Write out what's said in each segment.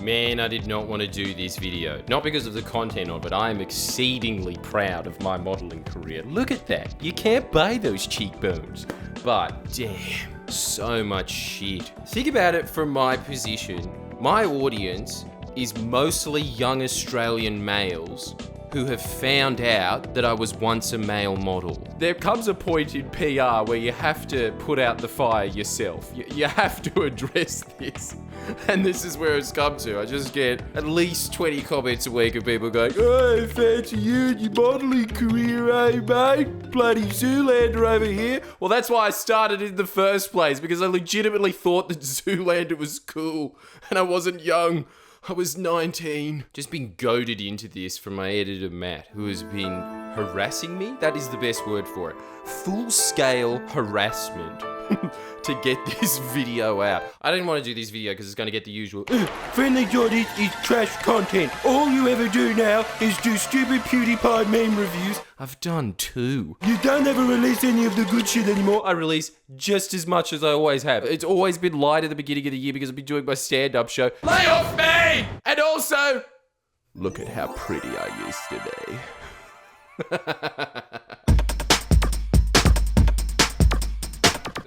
Man, I did not want to do this video. Not because of the content of it, I am exceedingly proud of my modeling career. Look at that. You can't buy those cheekbones. But, damn, so much shit. Think about it from my position. My audience is mostly young Australian males who have found out that I was once a male model. There comes a point in PR where you have to put out the fire yourself. You have to address this. And this is where it's come to. I just get at least 20 comments a week of people going, "Oh, fancy you and your modeling career, eh, mate? Bloody Zoolander over here." Well, that's why I started in the first place, because I legitimately thought that Zoolander was cool and I wasn't young. I was 19. Just been goaded into this from my editor, Matt, who has been harassing me. That is the best word for it. Full-scale harassment to get this video out. I didn't want to do this video because it's going to get the usual, "Friendly Jordis is trash content. All you ever do now is do stupid PewDiePie meme reviews." I've done 2. You don't ever release any of the good shit anymore. I release just as much as I always have. It's always been light at the beginning of the year because I've been doing my stand-up show. Lay off me! And also, look at how pretty I used to be.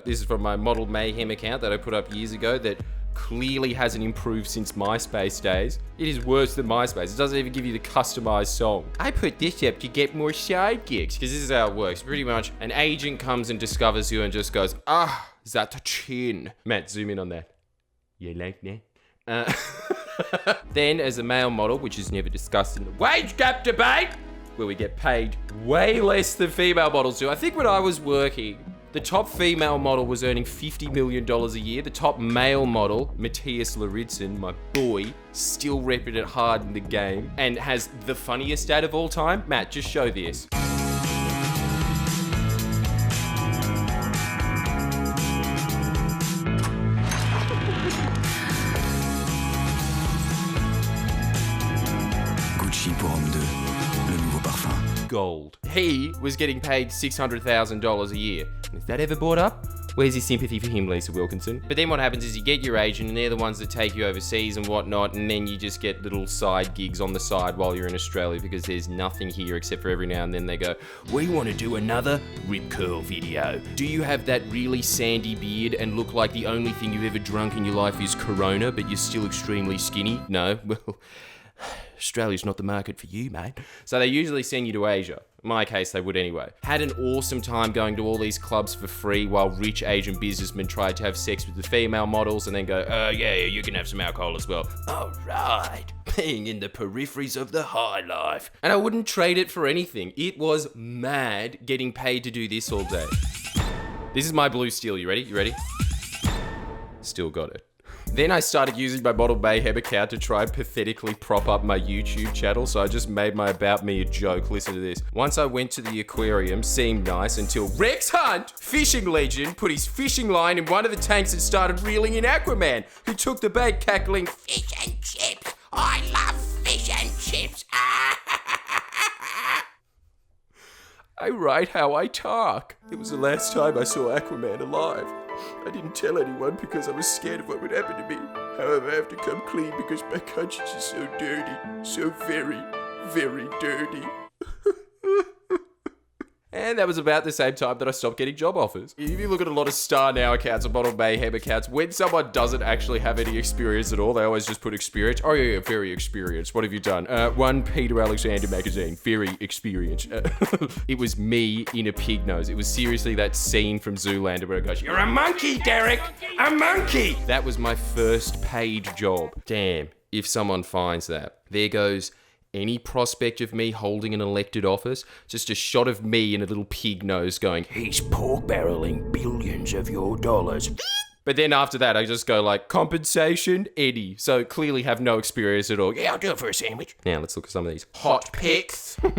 This is from my Model Mayhem account that I put up years ago that clearly hasn't improved since MySpace days. It is worse than MySpace. It doesn't even give you the customized song. I put this up to get more side gigs, because this is how it works. Pretty much an agent comes and discovers you and just goes, "Ah, that chin." Matt, zoom in on that. You like that? Then as a male model, which is never discussed in the wage gap debate, where we get paid way less than female models do. I think when I was working, the top female model was earning $50 million a year. The top male model, Matthias Lauritsen, my boy, still repping it hard in the game and has the funniest dad of all time. Matt, just show this. Gucci pour homme 2, le nouveau parfum. Gold. He was getting paid $600,000 a year. Is that ever brought up? Where's your sympathy for him, Lisa Wilkinson? But then what happens is you get your agent and they're the ones that take you overseas and whatnot, and then you just get little side gigs on the side while you're in Australia because there's nothing here except for every now and then they go, "We want to do another Rip Curl video. Do you have that really sandy beard and look like the only thing you've ever drunk in your life is Corona, but you're still extremely skinny?" No? Well, Australia's not the market for you, mate. So they usually send you to Asia. In my case, they would anyway. Had an awesome time going to all these clubs for free while rich Asian businessmen tried to have sex with the female models and then go, "Oh yeah, you can have some alcohol as well." All right. Being in the peripheries of the high life. And I wouldn't trade it for anything. It was mad getting paid to do this all day. This is my blue steel. You ready? You ready? Still got it. Then I started using my Model Mayhem account to try and pathetically prop up my YouTube channel, so I just made my About Me a joke. Listen to this. Once I went to the aquarium, seemed nice until Rex Hunt, fishing legend, put his fishing line in one of the tanks and started reeling in Aquaman, who took the bait cackling, "Fish and chips! I love fish and chips!" I write how I talk. It was the last time I saw Aquaman alive. I didn't tell anyone because I was scared of what would happen to me. However, I have to come clean because my conscience is so dirty. So very, very dirty. And that was about the same time that I stopped getting job offers. If you look at a lot of Star Now accounts or Model Mayhem accounts, when someone doesn't actually have any experience at all, they always just put experience. "Oh yeah, very experienced. What have you done?" One Peter Alexander magazine. Very experienced. It was me in a pig nose. It was seriously that scene from Zoolander where it goes, "You're a monkey, Derek! A monkey!" That was my first paid job. Damn, if someone finds that. There goes any prospect of me holding an elected office, just a shot of me in a little pig nose going, "He's pork barreling billions of your dollars." But then after that, I just go like, compensation, Eddie. So clearly have no experience at all. "Yeah, I'll do it for a sandwich." Now let's look at some of these hot pics. I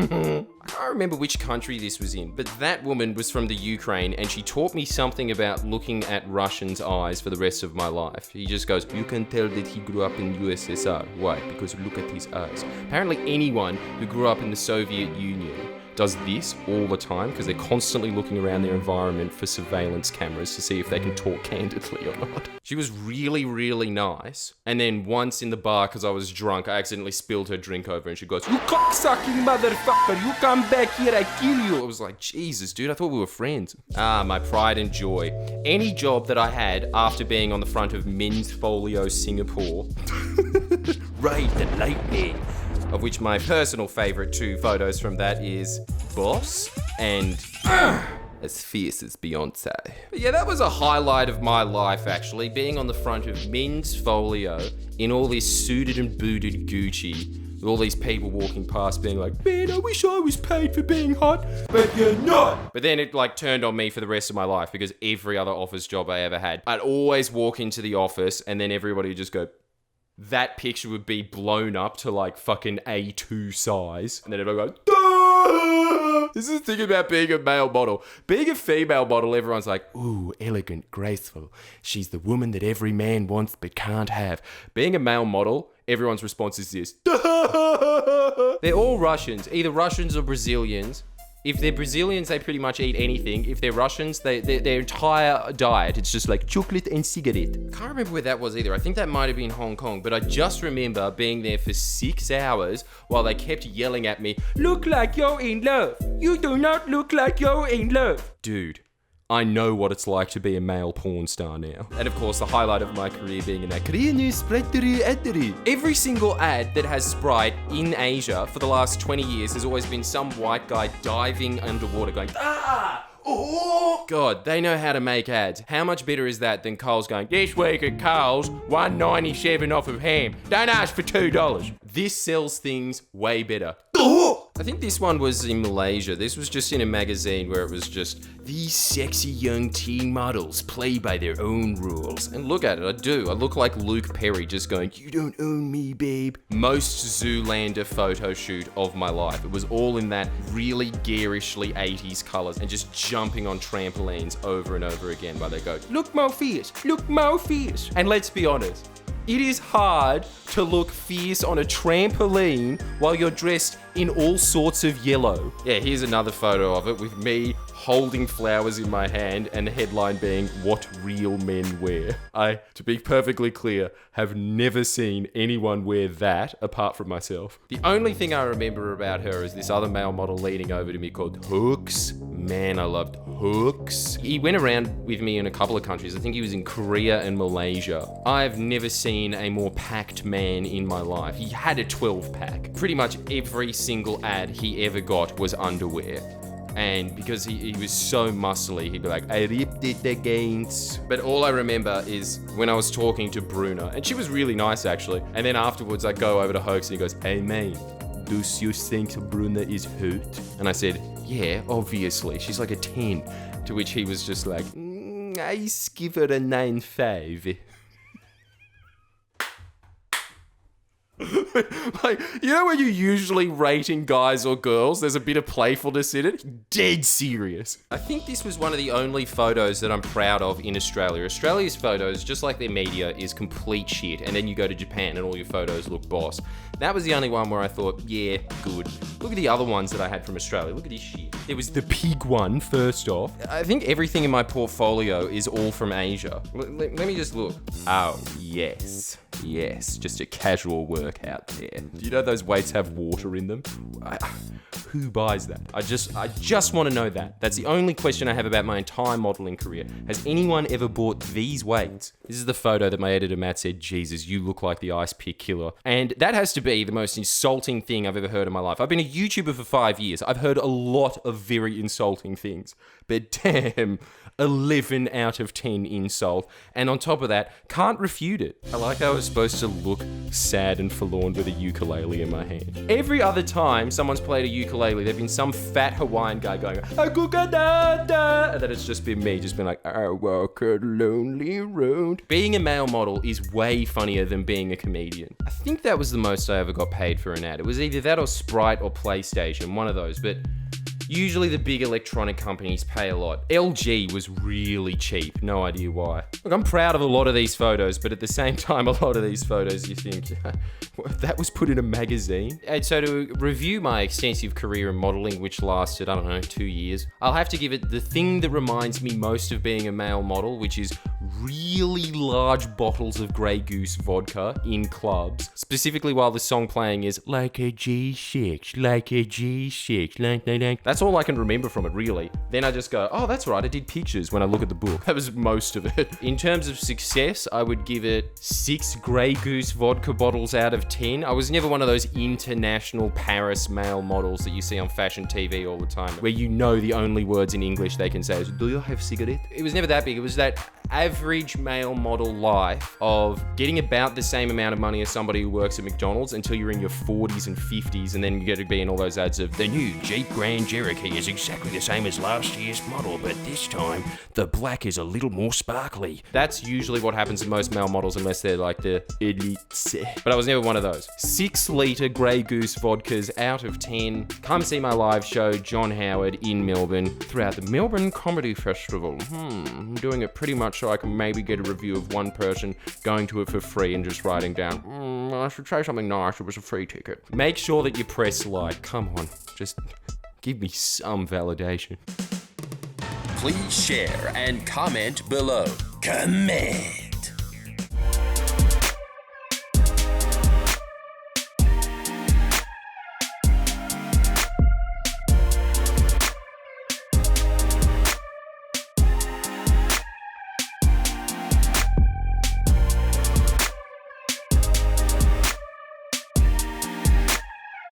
can't remember which country this was in, but that woman was from the Ukraine and she taught me something about looking at Russians' eyes for the rest of my life. He just goes, "You can tell that he grew up in USSR. Why? Because look at his eyes." Apparently anyone who grew up in the Soviet Union does this all the time because they're constantly looking around their environment for surveillance cameras to see if they can talk candidly or not. She was really, really nice. And then once in the bar, because I was drunk, I accidentally spilled her drink over and she goes, "You cocksucking motherfucker, you come back here, I kill you." I was like, Jesus, dude, I thought we were friends. My pride and joy. Any job that I had after being on the front of Men's Folio Singapore, Raid the Lightning, of which my personal favourite 2 photos from that is Boss and as fierce as Beyonce. But yeah, that was a highlight of my life, actually, being on the front of Men's Folio in all this suited and booted Gucci, with all these people walking past being like, "Man, I wish I was paid for being hot, but you're not." But then it turned on me for the rest of my life, because every other office job I ever had, I'd always walk into the office and then everybody would just go, that picture would be blown up to fucking A2 size. And then everyone would go, "Duh!" This is the thing about being a male model. Being a female model, everyone's like, "Ooh, elegant, graceful. She's the woman that every man wants but can't have." Being a male model, everyone's response is this. Duh! They're all Russians, either Russians or Brazilians. If they're Brazilians, they pretty much eat anything. If they're Russians, their entire diet, it's just like chocolate and cigarette. I can't remember where that was either. I think that might have been Hong Kong, but I just remember being there for 6 hours while they kept yelling at me, "Look like you're in love. You do not look like you're in love." Dude, I know what it's like to be a male porn star now. And of course, the highlight of my career being in that Korean Sprite ad. Every single ad that has Sprite in Asia for the last 20 years has always been some white guy diving underwater going, "Ah! Oh!" God, they know how to make ads. How much better is that than Coles going, "This week at Coles, $1.97 off of ham. Don't ask for $2. This sells things way better. I think this one was in Malaysia. This was just in a magazine where it was just, "These sexy young teen models play by their own rules." And look at it, I do. I look like Luke Perry just going, "You don't own me, babe." Most Zoolander photo shoot of my life. It was all in that really garishly 80s colours and just jumping on trampolines over and over again while they go, "Look more fierce, look more fierce." And let's be honest, it is hard to look fierce on a trampoline while you're dressed in all sorts of yellow. Yeah, here's another photo of it with me holding flowers in my hand and the headline being, "What Real Men Wear." I, to be perfectly clear, have never seen anyone wear that apart from myself. The only thing I remember about her is this other male model leaning over to me called Hooks. Man, I loved Hooks. He went around with me in a couple of countries. I think he was in Korea and Malaysia. I've never seen a more packed man in my life. He had a 12-pack. Pretty much every single ad he ever got was underwear. And because he was so muscly, he'd be like, "I ripped it against." But all I remember is when I was talking to Bruna, and she was really nice actually. And then afterwards I go over to Hoax and he goes, "Hey mate, do you think Bruna is hurt?" And I said, "Yeah, obviously. She's like a 10. To which he was just like, "I give her a 9.5. Like, you know when you're usually rating guys or girls, there's a bit of playfulness in it? Dead serious. I think this was one of the only photos that I'm proud of in Australia. Australia's photos, just like their media, is complete shit. And then you go to Japan and all your photos look boss. That was the only one where I thought, yeah, good. Look at the other ones that I had from Australia. Look at this shit. There was the pig one, first off. I think everything in my portfolio is all from Asia. Let me just look. Oh, yes. Yes, just a casual workout there. Do you know those weights have water in them? Who buys that? I just want to know that. That's the only question I have about my entire modeling career. Has anyone ever bought these weights? This is the photo that my editor Matt said, "Jesus, you look like the Ice Pick Killer." And that has to be the most insulting thing I've ever heard in my life. I've been a YouTuber for 5 years. I've heard a lot of very insulting things. But damn, 11 out of 10 insult. And on top of that, can't refute it. I like how I was supposed to look sad and forlorn with a ukulele in my hand. Every other time someone's played a ukulele, there've been some fat Hawaiian guy going, "Akukadada," and then it's just been me, just been like, "I walk a lonely road." Being a male model is way funnier than being a comedian. I think that was the most I ever got paid for an ad. It was either that or Sprite or PlayStation, one of those, but Usually the big electronic companies pay a lot. LG was really cheap, no idea why. Look, I'm proud of a lot of these photos, but at the same time, a lot of these photos you think, that was put in a magazine? And so to review my extensive career in modeling, which lasted, I don't know, 2 years, I'll have to give it the thing that reminds me most of being a male model, which is really large bottles of Grey Goose vodka in clubs, specifically while the song playing is like a G6, like a G6, like. That's all I can remember from it, really. Then I just go, oh, that's right, I did pictures when I look at the book. That was most of it. In terms of success, I would give it 6 Grey Goose vodka bottles out of 10. I was never one of those international Paris male models that you see on fashion TV all the time, where you know the only words in English they can say is, do you have cigarette? It was never that big. It was that average male model life of getting about the same amount of money as somebody who works at McDonald's until you're in your 40s and 50s, and then you get to be in all those ads of the new Jeep Grand Cherokee is exactly the same as last year's model, but this time the black is a little more sparkly. That's usually what happens to most male models unless they're like the elites. But I was never one of those. 6-litre Grey Goose vodkas out of 10. Come see my live show, John Howard, in Melbourne throughout the Melbourne Comedy Festival. I'm doing it pretty much so I can maybe get a review of one person going to it for free and just writing down, I should say something nice, it was a free ticket. Make sure that you press like. Come on, just give me some validation. Please share and comment below. Comment.